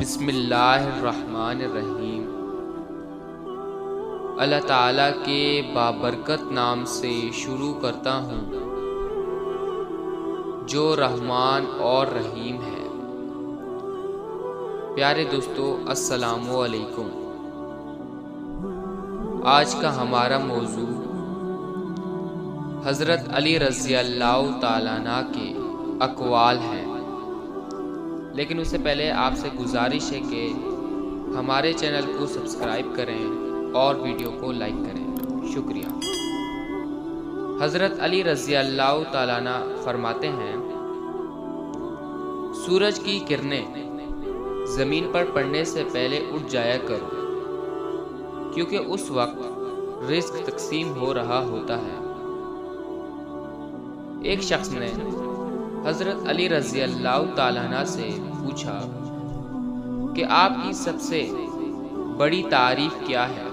بسم اللہ الرحمن الرحیم۔ اللہ تعالیٰ کے بابرکت نام سے شروع کرتا ہوں جو رحمان اور رحیم ہے۔ پیارے دوستو، السلام علیکم۔ آج کا ہمارا موضوع حضرت علی رضی اللہ تعالیٰ عنہ کے اقوال ہیں، لیکن اس سے پہلے آپ سے گزارش ہے کہ ہمارے چینل کو سبسکرائب کریں اور ویڈیو کو لائک کریں۔ شکریہ۔ حضرت علی رضی اللہ تعالیٰ عنہ فرماتے ہیں، سورج کی کرنیں زمین پر پڑنے سے پہلے اٹھ جایا کرو، کیونکہ اس وقت رزق تقسیم ہو رہا ہوتا ہے۔ ایک شخص نے حضرت علی رضی اللہ تعالیٰ عنہ سے پوچھا کہ آپ کی سب سے بڑی تعریف کیا ہے؟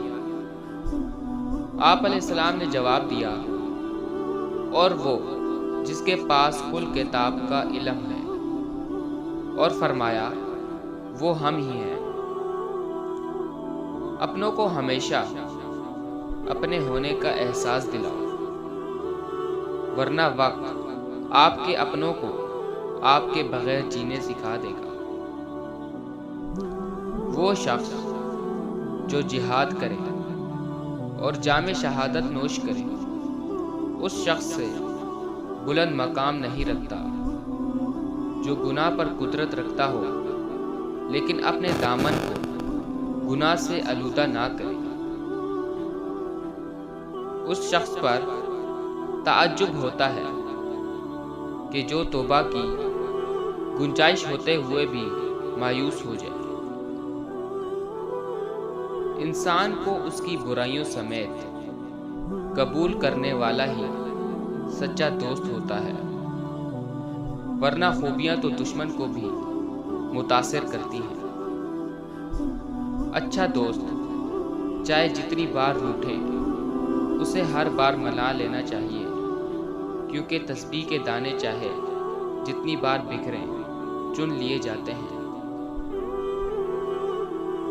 آپ علیہ السلام نے جواب دیا، اور وہ جس کے پاس کل کتاب کا علم ہے، اور فرمایا وہ ہم ہی ہیں۔ اپنوں کو ہمیشہ اپنے ہونے کا احساس دلاؤ، ورنہ وقت آپ کے اپنوں کو آپ کے بغیر جینے سکھا دے گا۔ وہ شخص جو جہاد کرے اور جام شہادت نوش کرے، اس شخص سے بلند مقام نہیں رکھتا جو گناہ پر قدرت رکھتا ہو لیکن اپنے دامن کو گناہ سے آلودہ نہ کرے۔ اس شخص پر تعجب ہوتا ہے کہ جو توبہ کی گنجائش ہوتے ہوئے بھی مایوس ہو جائے۔ انسان کو اس کی برائیوں سمیت قبول کرنے والا ہی سچا دوست ہوتا ہے، ورنہ خوبیاں تو دشمن کو بھی متاثر کرتی ہیں۔ اچھا دوست چاہے جتنی بار روٹھے، اسے ہر بار منا لینا چاہیے، کیونکہ تسبیح کے دانے چاہے جتنی بار بکھریں چن لیے جاتے ہیں۔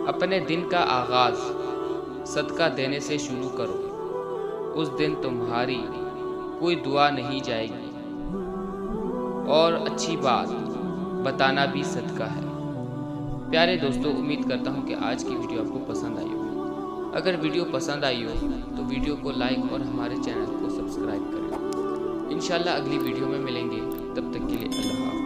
اپنے دن کا آغاز صدقہ دینے سے شروع کرو، اس دن تمہاری کوئی دعا نہیں جائے گی، اور اچھی بات بتانا بھی صدقہ ہے۔ پیارے دوستو، امید کرتا ہوں کہ آج کی ویڈیو آپ کو پسند آئی ہوگی۔ اگر ویڈیو پسند آئی ہو تو ویڈیو کو لائک اور ہمارے چینل کو سبسکرائب کریں۔ انشاءاللہ اگلی ویڈیو میں ملیں گے، تب تک کے لیے اللہ حافظ۔